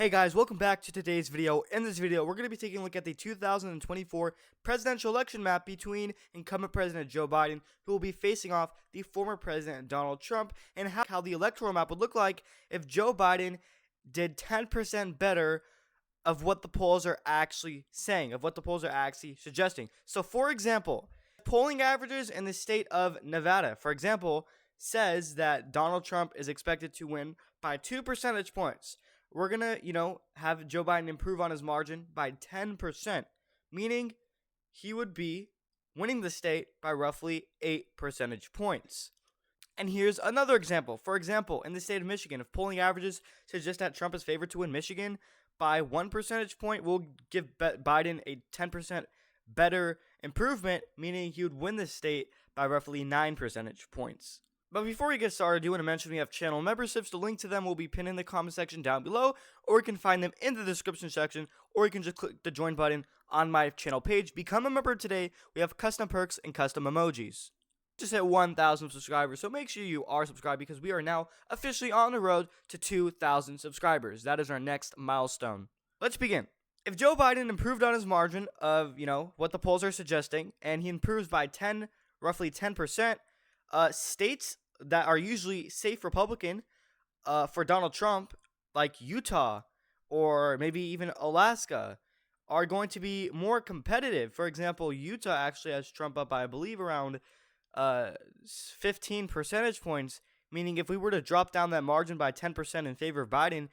Hey guys, welcome back to today's video. In this video, we're going to be taking a look at the 2024 presidential election map between incumbent President Joe Biden, who will be facing off the former President Donald Trump, and how the electoral map would look like if Joe Biden did 10% better of what the polls are actually saying, of what the polls are actually suggesting. So for example, polling averages in the state of Nevada, for example, says that Donald Trump is expected to win by 2 percentage points. We're going to, have Joe Biden improve on his margin by 10%, meaning he would be winning the state by roughly 8 percentage points. And here's another example. For example, in the state of Michigan, if polling averages suggest that Trump is favored to win Michigan by 1 percentage point, we'll give Biden a 10% better improvement, meaning he would win the state by roughly 9 percentage points. But before we get started, I do want to mention we have channel memberships. The link to them will be pinned in the comment section down below, or you can find them in the description section, or you can just click the join button on my channel page. Become a member today. We have custom perks and custom emojis. Just hit 1,000 subscribers, so make sure you are subscribed because we are now officially on the road to 2,000 subscribers. That is our next milestone. Let's begin. If Joe Biden improved on his margin of, what the polls are suggesting, and he improves by roughly 10%, states that are usually safe Republican for Donald Trump, like Utah or maybe even Alaska, are going to be more competitive. For example, Utah actually has Trump up by, I believe, around 15 percentage points, meaning if we were to drop down that margin by 10% in favor of Biden,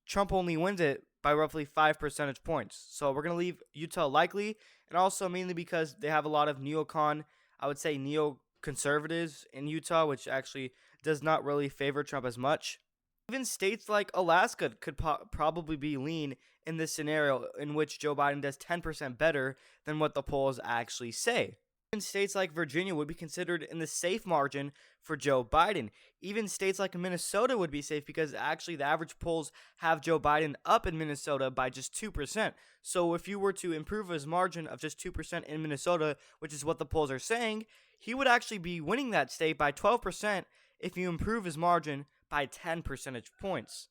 Trump only wins it by roughly 5 percentage points. So we're going to leave Utah likely, and also mainly because they have a lot of neoconservatives in Utah, which actually does not really favor Trump as much. Even states like Alaska could probably be lean in this scenario in which Joe Biden does 10% better than what the polls actually say. Even states like Virginia would be considered in the safe margin for Joe Biden. Even states like Minnesota would be safe because actually the average polls have Joe Biden up in Minnesota by just 2%. So if you were to improve his margin of just 2% in Minnesota, which is what the polls are saying, he would actually be winning that state by 12% if you improve his margin by 10 percentage points.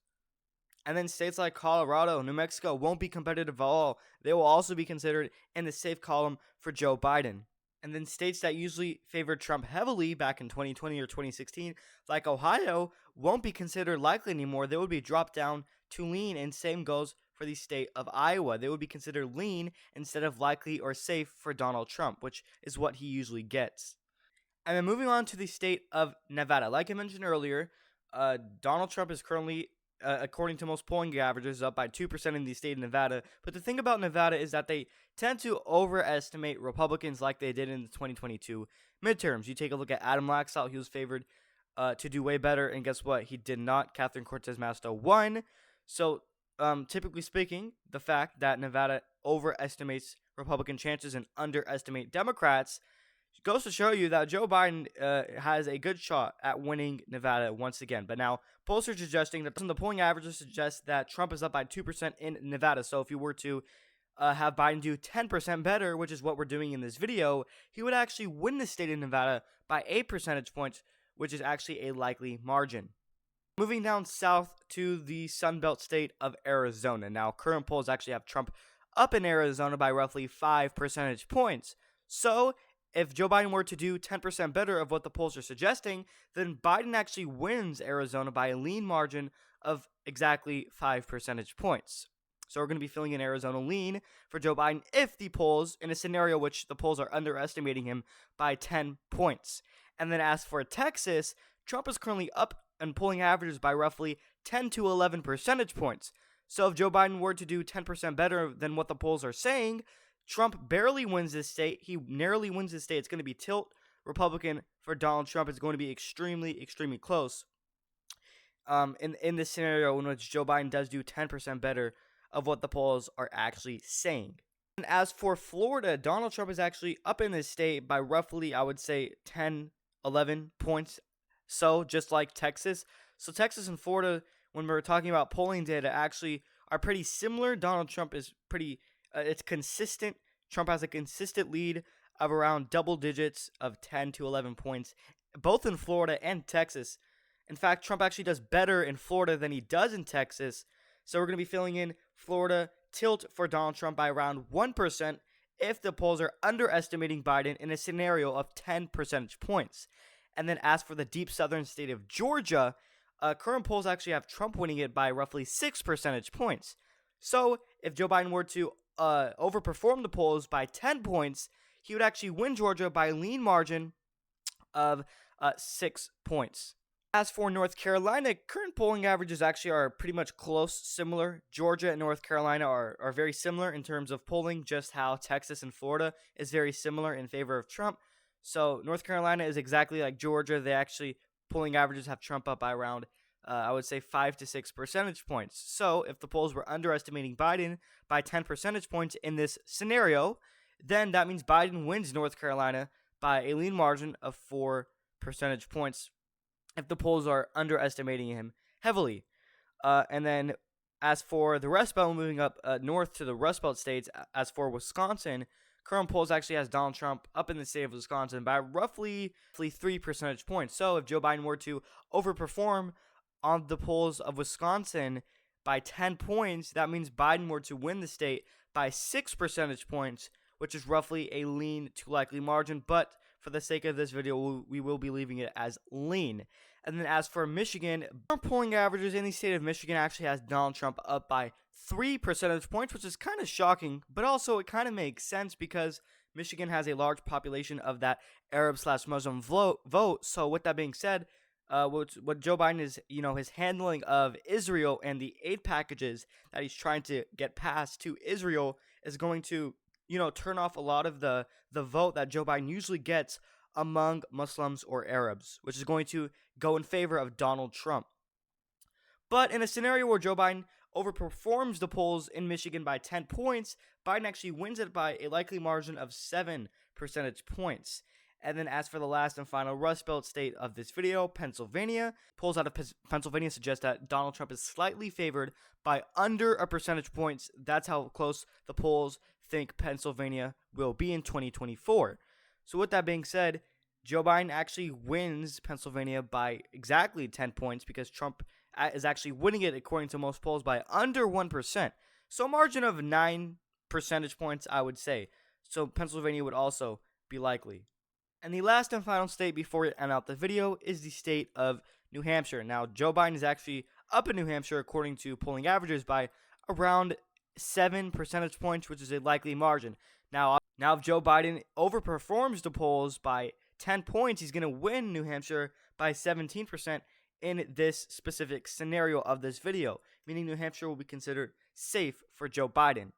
And then states like Colorado, New Mexico won't be competitive at all. They will also be considered in the safe column for Joe Biden. And then states that usually favored Trump heavily back in 2020 or 2016, like Ohio, won't be considered likely anymore. They would be dropped down to lean, and same goes for the state of Iowa. They would be considered lean instead of likely or safe for Donald Trump, which is what he usually gets. And then moving on to the state of Nevada. Like I mentioned earlier, Donald Trump is currently, according to most polling averages, up by 2% in the state of Nevada. But the thing about Nevada is that they tend to overestimate Republicans like they did in the 2022 midterms. You take a look at Adam Laxalt, he was favored to do way better, and guess what? He did not. Catherine Cortez Masto won. So, typically speaking, the fact that Nevada overestimates Republican chances and underestimate Democrats goes to show you that Joe Biden has a good shot at winning Nevada once again. But now, polls are suggesting that the polling averages suggest that Trump is up by 2% in Nevada. So if you were to have Biden do 10% better, which is what we're doing in this video, he would actually win the state of Nevada by 8 percentage points, which is actually a likely margin. Moving down south to the Sunbelt state of Arizona. Now, current polls actually have Trump up in Arizona by roughly 5 percentage points. So if Joe Biden were to do 10% better of what the polls are suggesting, then Biden actually wins Arizona by a lean margin of exactly 5 percentage points. So we're going to be filling in Arizona lean for Joe Biden if the polls, in a scenario which the polls are underestimating him by 10 points. And then as for Texas, Trump is currently up in polling averages by roughly 10 to 11 percentage points. So if Joe Biden were to do 10% better than what the polls are saying, Trump barely wins this state. He narrowly wins this state. It's going to be tilt Republican for Donald Trump. It's going to be extremely, extremely close in this scenario in which Joe Biden does do 10% better of what the polls are actually saying. And as for Florida, Donald Trump is actually up in this state by roughly, I would say, 10, 11 points. So just like Texas. So Texas and Florida, when we're talking about polling data, actually are pretty similar. Donald Trump is pretty... it's consistent. Trump has a consistent lead of around double digits of 10 to 11 points, both in Florida and Texas. In fact, Trump actually does better in Florida than he does in Texas. So we're going to be filling in Florida tilt for Donald Trump by around 1% if the polls are underestimating Biden in a scenario of 10 percentage points. And then as for the deep southern state of Georgia, current polls actually have Trump winning it by roughly 6 percentage points. So if Joe Biden were to overperform the polls by 10 points, he would actually win Georgia by a lean margin of 6 points. As for North Carolina, current polling averages actually are pretty much close, similar. Georgia and North Carolina are very similar in terms of polling, just how Texas and Florida is very similar in favor of Trump. So North Carolina is exactly like Georgia. They actually, polling averages have Trump up by around, I would say, 5 to 6 percentage points. So if the polls were underestimating Biden by 10 percentage points in this scenario, then that means Biden wins North Carolina by a lean margin of 4 percentage points if the polls are underestimating him heavily. And then as for the Rust Belt, moving up north to the Rust Belt states, as for Wisconsin, current polls actually has Donald Trump up in the state of Wisconsin by roughly 3 percentage points. So if Joe Biden were to overperform on the polls of Wisconsin by 10 points, that means Biden were to win the state by 6 percentage points, which is roughly a lean to likely margin. But for the sake of this video, we will be leaving it as lean. And then as for Michigan, polling averages in the state of Michigan actually has Donald Trump up by 3 percentage points, which is kind of shocking, but also it kind of makes sense because Michigan has a large population of that Arab/Muslim vote. So with that being said, what Joe Biden is, his handling of Israel and the aid packages that he's trying to get passed to Israel is going to, turn off a lot of the vote that Joe Biden usually gets among Muslims or Arabs, which is going to go in favor of Donald Trump. But in a scenario where Joe Biden overperforms the polls in Michigan by 10 points, Biden actually wins it by a likely margin of 7 percentage points. And then as for the last and final Rust Belt state of this video, Pennsylvania, polls out of Pennsylvania suggest that Donald Trump is slightly favored by under a percentage points. That's how close the polls think Pennsylvania will be in 2024. So with that being said, Joe Biden actually wins Pennsylvania by exactly 10 points because Trump is actually winning it according to most polls by under 1%. So a margin of 9 percentage points, I would say. So Pennsylvania would also be likely. And the last and final state before we end out the video is the state of New Hampshire. Now, Joe Biden is actually up in New Hampshire according to polling averages by around 7 percentage points, which is a likely margin. Now if Joe Biden overperforms the polls by 10 points, he's going to win New Hampshire by 17% in this specific scenario of this video, meaning New Hampshire will be considered safe for Joe Biden.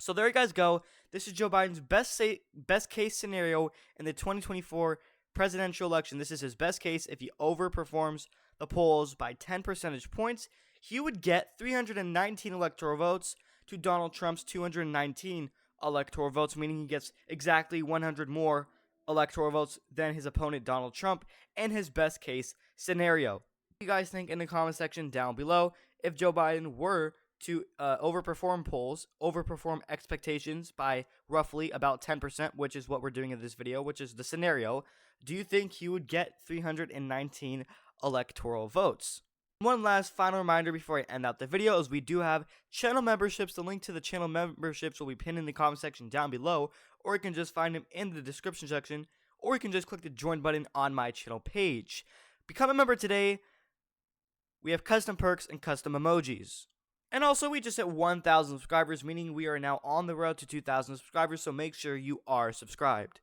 So there you guys go. This is Joe Biden's best case scenario in the 2024 presidential election. This is his best case. If he overperforms the polls by 10 percentage points, he would get 319 electoral votes to Donald Trump's 219 electoral votes, meaning he gets exactly 100 more electoral votes than his opponent Donald Trump in his best case scenario. What do you guys think in the comment section down below? If Joe Biden were to overperform expectations by roughly about 10%, which is what we're doing in this video, which is the scenario, do you think he would get 319 electoral votes? One last final reminder before I end out the video is we do have channel memberships. The link to the channel memberships will be pinned in the comment section down below, or you can just find them in the description section, or you can just click the join button on my channel page. Become a member today. We have custom perks and custom emojis. And also, we just hit 1,000 subscribers, meaning we are now on the road to 2,000 subscribers, so make sure you are subscribed.